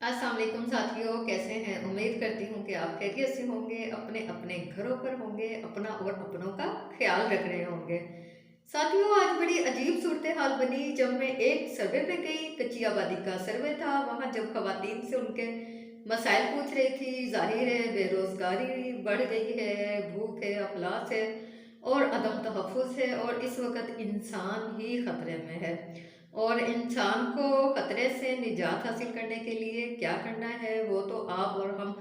अस्सलाम वालेकुम साथियों, कैसे हैं? उम्मीद करती हूँ कि आप खैरियत से होंगे, अपने अपने घरों पर होंगे, अपना और अपनों का ख्याल रख रहे होंगे। साथियों, आज बड़ी अजीब सूरत हाल बनी जब मैं एक सर्वे पे गई। कच्ची आबादी का सर्वे था। वहाँ जब खवातीन से उनके मसाइल पूछ रही थी, जाहिर है बेरोजगारी बढ़ गई है, भूख है, अफलास है और अदम तहफ़्फ़ुज़ है और इस वक्त इंसान ही खतरे में है। और इंसान को खतरे से निजात हासिल करने के लिए क्या करना है वो तो आप और हम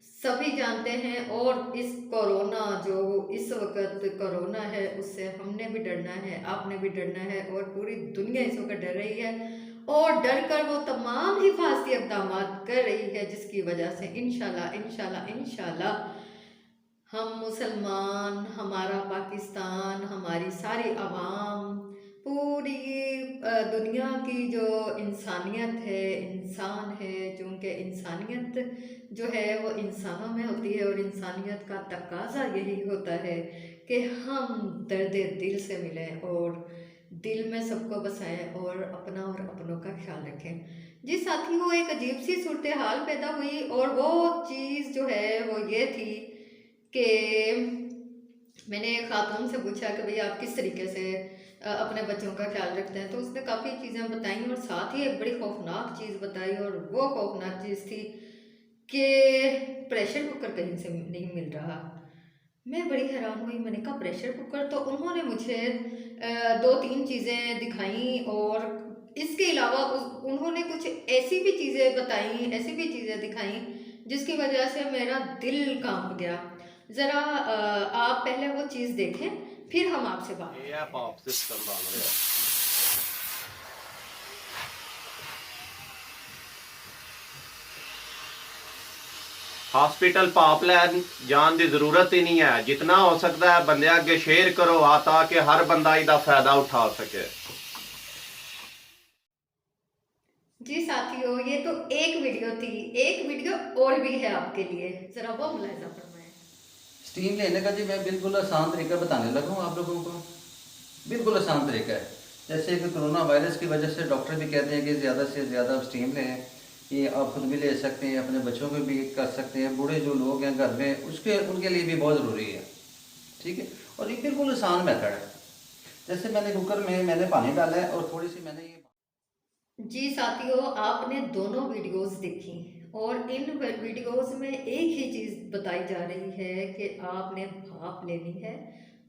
सभी जानते हैं। और इस कोरोना जो इस वक्त कोरोना है उससे हमने भी डरना है, आपने भी डरना है और पूरी दुनिया इस वक्त डर रही है। और डर कर वो तमाम हिफाजती इकदाम कर रही है जिसकी वजह से इंशाल्लाह इंशाल्लाह इंशाल्लाह हम मुसलमान, हमारा पाकिस्तान, हमारी सारी आवाम, पूरी दुनिया की जो इंसानियत है, इंसान है, चूँकि इंसानियत जो है वो इंसानों में होती है और इंसानियत का तकाज़ा यही होता है कि हम दर्द दिल से मिलें और दिल में सबको बसाएँ और अपना और अपनों का ख़्याल रखें। जी साथियों, एक अजीब-सी सूरत हाल पैदा हुई और वो चीज़ जो है वो ये थी कि मैंने एक खातून से पूछा कि भई आप किस तरीके से अपने बच्चों का ख़्याल रखते हैं? तो उसने काफ़ी चीज़ें बताई और साथ ही एक बड़ी खौफ़नाक चीज़ बताई और वो खौफ़नाक चीज़ थी कि प्रेशर कुकर कहीं से नहीं मिल रहा। मैं बड़ी हैरान हुई, मैंने कहा प्रेशर कुकर? तो उन्होंने मुझे 2-3 चीज़ें दिखाई और इसके अलावा उन्होंने कुछ ऐसी भी चीज़ें बताई, ऐसी भी चीज़ें दिखाई जिसकी वजह से मेरा दिल काँप गया। ज़रा आप पहले वो चीज़ देखें, फिर हम आपसे बात ये है करते हैं। पॉप सिस्टम बन रहा है। हॉस्पिटल पाइपलाइन जान की जरूरत ही नहीं है। जितना हो सकता है बंदे अगे शेयर करो ताकि हर बंदा इसका फायदा उठा सके। जी साथियों, ये तो एक वीडियो थी, एक वीडियो और भी है आपके लिए, ज़रा वो मुलाहिज़ा फरमाएँ। स्टीम लेने का जी मैं बिल्कुल आसान तरीका बताने लगा हूँ आप लोगों को। बिल्कुल आसान तरीका है। जैसे कि कोरोना वायरस की वजह से डॉक्टर भी कहते हैं कि ज़्यादा से ज़्यादा स्टीम लें। ये आप खुद भी ले सकते हैं, अपने बच्चों को भी कर सकते हैं, बूढ़े जो लोग हैं घर में उसके उनके लिए भी बहुत ज़रूरी है। ठीक है। और ये बिल्कुल आसान मेथड है। जैसे मैंने कुकर में मैंने पानी डाला है और थोड़ी सी मैंने ये जी साथियों, आपने दोनों वीडियोस देखी और इन वीडियोस में एक ही चीज़ बताई जा रही है कि आपने भाप लेनी है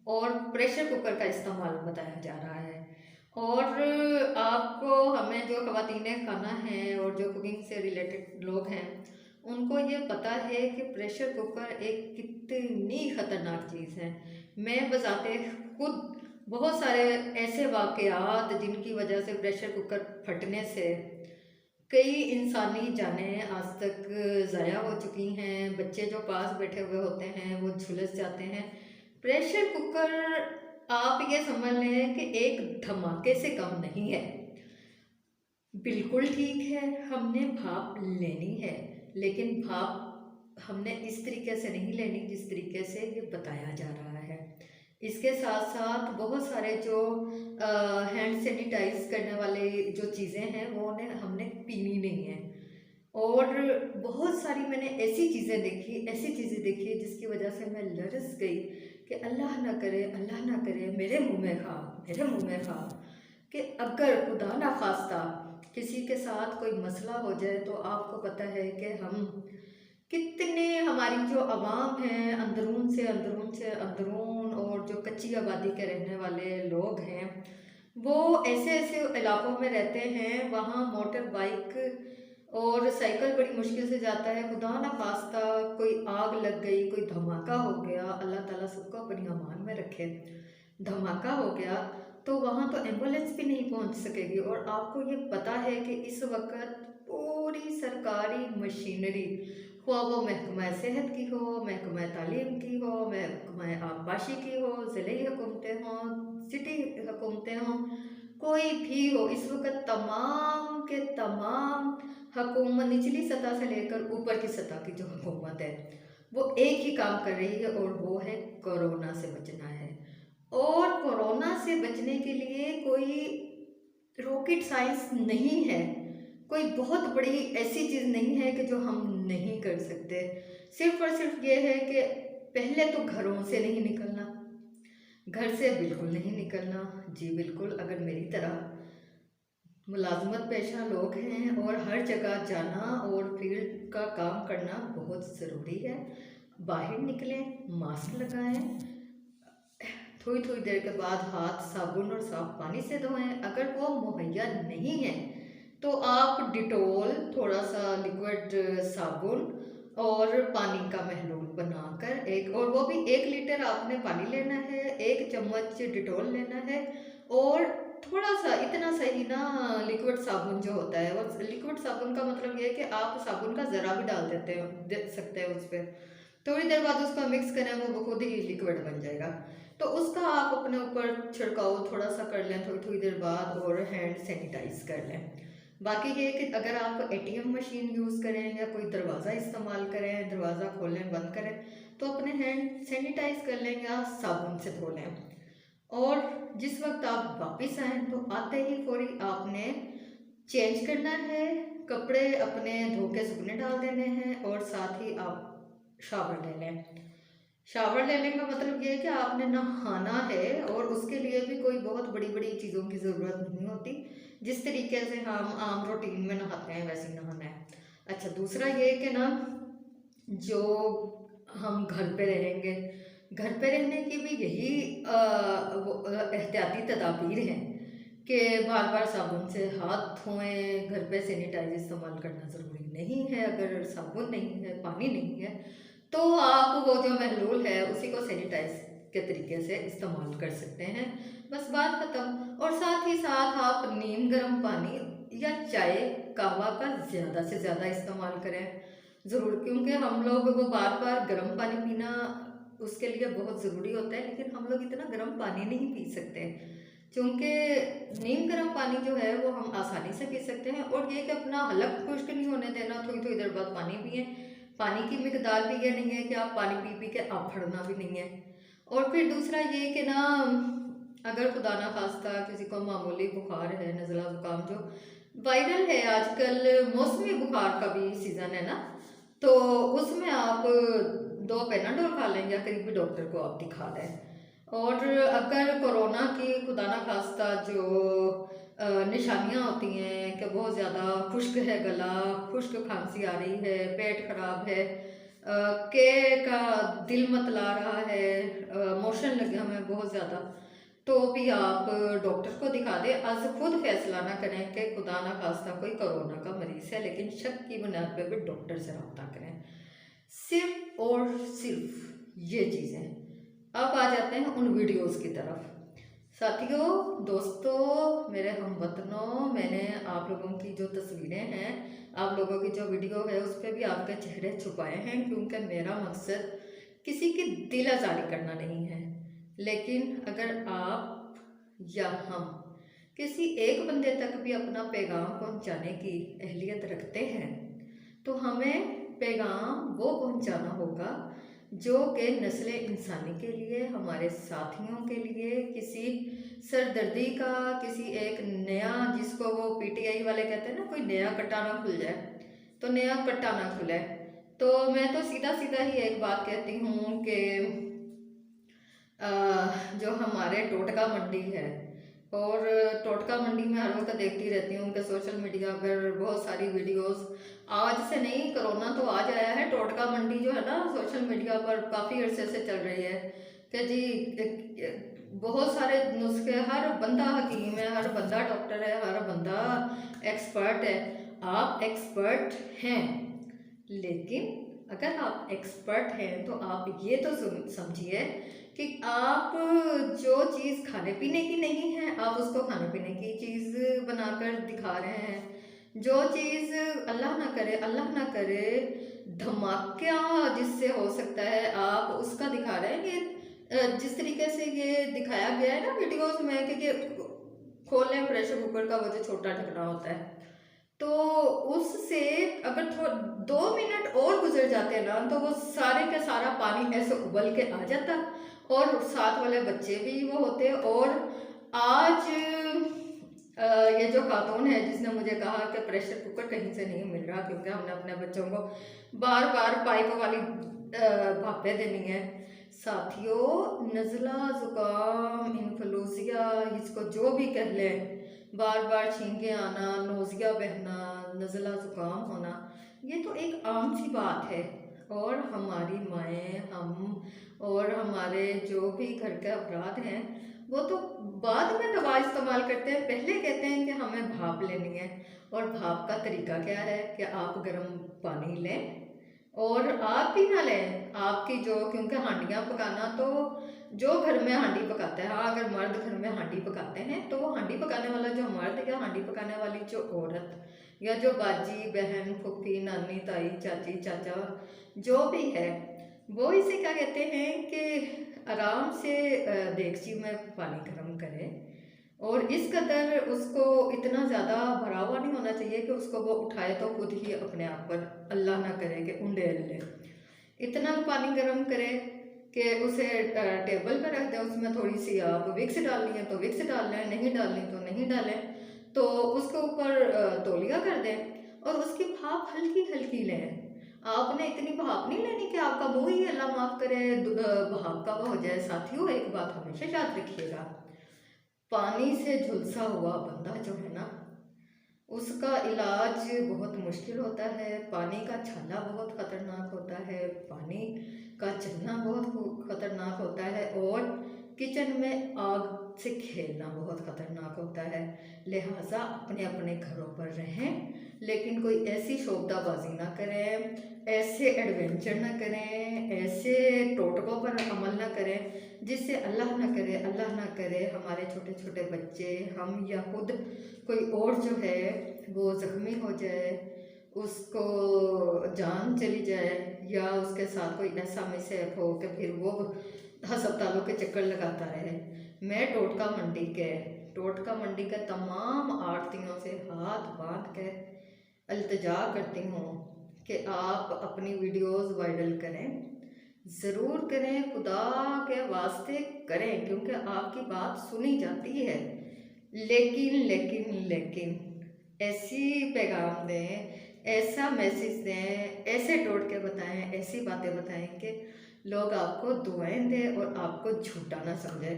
और प्रेशर कुकर का इस्तेमाल बताया जा रहा है। और आपको हमें जो ख़वातीन खाना हैं और जो कुकिंग से रिलेटेड लोग हैं उनको ये पता है कि प्रेशर कुकर एक कितनी ख़तरनाक चीज़ है। मैं बज़ाते खुद बहुत सारे ऐसे वाक़यात जिनकी वजह से प्रेशर कुकर फटने से कई इंसानी जानें आज तक ज़ाया हो चुकी हैं। बच्चे जो पास बैठे हुए होते हैं वो झुलस जाते हैं। प्रेशर कुकर आप ये समझ लें कि एक धमाके से कम नहीं है। बिल्कुल ठीक है, हमने भाप लेनी है, लेकिन भाप हमने इस तरीके से नहीं लेनी जिस तरीके से ये बताया जा रहा है। इसके साथ-साथ बहुत सारे जो हैंड सैनिटाइज़ करने वाले जो चीज़ें हैं वो ने हमने पीनी नहीं है। और बहुत सारी मैंने ऐसी चीज़ें देखी जिसकी वजह से मैं लरज़ गई कि अल्लाह ना करे मेरे मुँह में खा, मेरे मुँह में खा। कि अगर खुदा ना ख़ास्ता किसी के साथ कोई मसला हो जाए तो आपको पता है कि हम कितने हमारी जो अवाम है अंदरून और जो कच्ची आबादी के रहने वाले लोग हैं वो ऐसे-ऐसे इलाकों में रहते हैं, वहाँ मोटर बाइक और साइकिल बड़ी मुश्किल से जाता है। खुदा ना ख़ास्ता कोई आग लग गई, कोई धमाका हो गया, अल्लाह ताला सबको अपनी अमान में रखे। धमाका हो गया तो वहाँ तो एम्बुलेंस भी नहीं पहुँच सकेगी और आपको ये पता है कि इस वक़्त पूरी सरकारी मशीनरी, ख्वाह वो महकमा सेहत की हो, महकमा तालीम की हो, महकमा आबपाशी की हो, ज़िले हुकूमतें हों, सिटी हुकूमतें हों, कोई भी हो, इस वक़्त तमाम के तमाम हुकूमत निचली सतह से लेकर ऊपर की सतह की जो हुकूमत है, वो एक ही काम कर रही है और वो है कोरोना से बचना है। और कोरोना से बचने के लिए कोई रॉकेट साइंस नहीं है। कोई बहुत बड़ी ऐसी चीज़ नहीं है कि जो हम नहीं कर सकते। सिर्फ़ और सिर्फ़ ये है कि पहले तो घरों से नहीं निकलना, घर से बिल्कुल नहीं निकलना। जी बिल्कुल, अगर मेरी तरह मुलाज़मत पेशा लोग हैं और हर जगह जाना और फील्ड का काम करना बहुत ज़रूरी है। बाहर निकलें, मास्क लगाएँ, थोड़ी थोड़ी देर के बाद हाथ साबुन और साफ पानी से धोएं। अगर वो मुहैया नहीं है तो आप डिटॉल, थोड़ा सा लिक्विड साबुन और पानी का महलूल बनाकर एक, और वो भी 1 लीटर आपने पानी लेना है, 1 चम्मच डिटॉल लेना है और थोड़ा सा इतना सही ना लिक्विड साबुन जो होता है, वो लिक्विड साबुन का मतलब ये है कि आप साबुन का ज़रा भी डाल देते हो, दे सकते हैं उस पर। थोड़ी देर बाद उसका मिक्स करें, वो खुद ही लिक्विड बन जाएगा। तो उसका आप अपने ऊपर छिड़काव थोड़ा सा कर लें थोड़ी थोड़ी देर बाद और हैंड सैनिटाइज कर लें। बाकी ये कि अगर आप एटीएम मशीन यूज़ करें या कोई दरवाज़ा इस्तेमाल करें, दरवाज़ा खोलें बंद करें, तो अपने हैंड सैनिटाइज कर लें या साबुन से धो लें। और जिस वक्त आप वापस आएँ तो आते ही फौरी आपने चेंज करना है, कपड़े अपने धो के सूखने डाल देने हैं और साथ ही आप शावर ले लें। शावर लेने का मतलब ये है कि आपने नहाना है और उसके लिए भी कोई बहुत बड़ी बड़ी चीज़ों की ज़रूरत नहीं होती। जिस तरीके से हम आम रूटीन में नहाते हैं वैसे ही नहाना है। अच्छा, दूसरा ये कि ना, जो हम घर पे रहेंगे, घर पे रहने की भी यही एहतियाती तदाबीर हैं कि बार बार साबुन से हाथ धोएं, घर पे सैनिटाइजर इस्तेमाल करना ज़रूरी नहीं है। अगर साबुन नहीं है, पानी नहीं है, तो आप वो जो महलूल है उसी को सैनिटाइज के तरीके से इस्तेमाल कर सकते हैं। बस बात ख़त्म। और साथ ही साथ आप नीम गर्म पानी या चाय कहवा का ज़्यादा से ज़्यादा इस्तेमाल करें ज़रूर, क्योंकि हम लोग वो बार बार गर्म पानी पीना उसके लिए बहुत ज़रूरी होता है, लेकिन हम लोग इतना गर्म पानी नहीं पी सकते, क्योंकि नीम गर्म पानी जो है वो हम आसानी से पी सकते हैं। और ये कि अपना हलक खुश्क नहीं होने देना, थोड़ी थोड़ी देर बाद पानी पिए। पानी की मिकदार भी ये नहीं है कि आप पानी पी पी के आप फड़ना भी नहीं है। और फिर दूसरा ये कि ना, अगर खुदा ना खास्ता किसी को मामूली बुखार है, नज़ला ज़ुकाम जो वायरल है आजकल, मौसमी बुखार का भी सीज़न है ना, तो उसमें आप 2 पेनाडोल खा लें या करीबी डॉक्टर को आप दिखा लें। और अगर कोरोना की खुदा ना खास्ता जो निशानियाँ होती हैं कि बहुत ज़्यादा खुश्क है गला, खुश्क खांसी आ रही है, पेट खराब है, के का दिल मतला रहा है, मोशन लगे हमें बहुत ज़्यादा, तो भी आप डॉक्टर को दिखा दें। आज खुद फैसला ना करें कि खुदा ना खास्ता कोई कोरोना का मरीज़ है, लेकिन शक की बुनियाद पर भी डॉक्टर से रब्ता करें। सिर्फ और सिर्फ ये चीज़ें। अब आ जाते हैं उन वीडियोस की तरफ। साथियों, दोस्तों, मेरे हमवतनों, मैंने आप लोगों की जो तस्वीरें हैं, आप लोगों की जो वीडियो है उस पर भी आपके चेहरे छुपाए हैं, क्योंकि मेरा मकसद किसी की दिल आज़ारी करना नहीं है। लेकिन अगर आप या हम किसी एक बंदे तक भी अपना पैगाम पहुंचाने की अहलियत रखते हैं, तो हमें पैगाम वो पहुंचाना होगा जो कि नस्ल इंसानी के लिए, हमारे साथियों के लिए, किसी सरदर्दी का, किसी एक नया, जिसको वो पीटीआई वाले कहते हैं ना, कोई नया कट्टा ना खुल जाए, तो नया कट्टा ना खुले। तो मैं तो सीधा सीधा ही एक बात कहती हूँ कि जो हमारे टोटका मंडी है, और टोटका मंडी में हर वक्त देखती रहती हूँ कि सोशल मीडिया पर बहुत सारी वीडियोस, आज से नहीं, कोरोना तो आज आया है, टोटका मंडी जो है ना सोशल मीडिया पर काफ़ी अरसे से चल रही है कि जी बहुत सारे नुस्खे, हर बंदा हकीम है, हर बंदा डॉक्टर है, हर बंदा एक्सपर्ट है। आप एक्सपर्ट हैं, लेकिन अगर आप एक्सपर्ट हैं तो आप ये तो समझिए कि आप जो चीज़ खाने पीने की नहीं है, आप उसको खाने पीने की चीज़ बनाकर दिखा रहे हैं। जो चीज़ अल्लाह ना करे धमाका जिससे हो सकता है, आप उसका दिखा रहे हैं। ये जिस तरीके से ये दिखाया गया है ना वीडियोस में कि ये खोल लें प्रेशर कुकर का वो जो छोटा ढकना होता है, तो उससे अगर 2 मिनट और गुजर जाते हैं ना, तो वो सारे का सारा पानी ऐसे उबल के आ जाता, और साथ वाले बच्चे भी वो होते। और आज ये जो खातून है जिसने मुझे कहा कि प्रेशर कुकर कहीं से नहीं मिल रहा क्योंकि हमने अपने बच्चों को बार बार पाइप वाली भापें देनी है। साथियों, नज़ला, ज़ुकाम, इन्फ्लुएंजा, इसको जो भी कह लें, बार बार छींके आना, नोज़िया बहना, नज़ला ज़ुकाम होना, ये तो एक आम सी बात है। और हमारी माएँ, हम और हमारे जो भी घर के अफराद हैं, वो तो बाद में दवा इस्तेमाल करते हैं, पहले कहते हैं कि हमें भाप लेनी है। और भाप का तरीका क्या है कि आप गर्म पानी लें और आप भी ना लें, आपकी जो, क्योंकि हांडियाँ पकाना तो जो घर में हांडी पकाता है, हाँ अगर मर्द घर में हांडी पकाते हैं तो वो हांडी पकाने वाला जो मर्द या हांडी पकाने वाली जो औरत या जो बाजी, बहन, फूफी, नानी, ताई, चाची, चाचा जो भी है, वो इसे क्या कहते हैं कि आराम से देगची में पानी गर्म करें और इस कदर उसको इतना ज़्यादा भरा हुआ नहीं होना चाहिए कि उसको वो उठाए तो खुद ही अपने आप पर, अल्लाह ना करे कि उंडेल ले, इतना पानी गर्म करे कि उसे टेबल पर रख दें, उसमें थोड़ी सी आप विक्स डालनी है तो विक्स डाल लें, नहीं डालनी तो नहीं डालें, तो उसके ऊपर तौलिया कर दें और उसकी भाप हल्की हल्की लें। आपने इतनी भाप नहीं लेनी कि आपका मुंह ही, अल्लाह माफ़ करे, भाप का वो हो जाए। साथियों, एक बात हमेशा याद रखिएगा, पानी से झुलसा हुआ बंदा जो है ना, उसका इलाज बहुत मुश्किल होता है। पानी का छाला बहुत ख़तरनाक होता है, पानी का चलना बहुत ख़तरनाक होता है और किचन में आग से खेलना बहुत ख़तरनाक होता है। लिहाजा अपने अपने घरों पर रहें, लेकिन कोई ऐसी शोबदाबाजी ना करें, ऐसे एडवेंचर ना करें, ऐसे टोटकों पर अमल ना करें जिससे अल्लाह ना करे हमारे छोटे छोटे बच्चे, हम या खुद कोई और जो है वो ज़ख्मी हो जाए, उसको जान चली जाए या उसके साथ कोई ऐसा मिसहैप हो कि फिर वो अस्पतालों के चक्कर लगाता रहे। मैं टोटका मंडी के तमाम आड़तियों से हाथ बांध के अल्तजा करती हूँ कि आप अपनी वीडियोस वायरल करें, ज़रूर करें, खुदा के वास्ते करें, क्योंकि आपकी बात सुनी जाती है। लेकिन ऐसी पैगाम दें, ऐसा मैसेज दें, ऐसे टोटके बताएं, ऐसी बातें बताएं कि लोग आपको दुआएं दें और आपको झूठा ना समझें।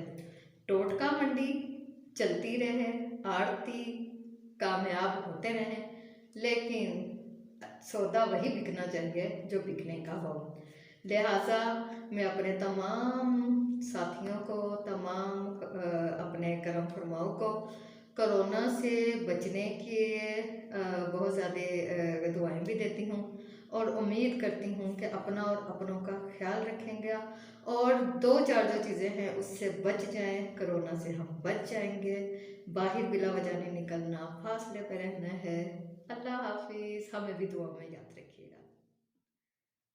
टोटका मंडी चलती रहे, आड़ती कामयाब होते रहें, लेकिन सौदा वही बिकना चाहिए जो बिकने का हो। लिहाजा मैं अपने तमाम साथियों को, तमाम अपने करम फरमाओं को कोरोना से बचने के बहुत ज़्यादा दुआएं भी देती हूँ और उम्मीद करती हूँ कि अपना और अपनों का ख्याल रखेंगे और दो चार जो चीज़ें हैं उससे बच जाएं। कोरोना से हम बच जाएंगे, बाहर बिला वजह नहीं निकलना, फासले पर रहना है। अल्लाह हाफिज़, हमें भी दुआ में याद रखें।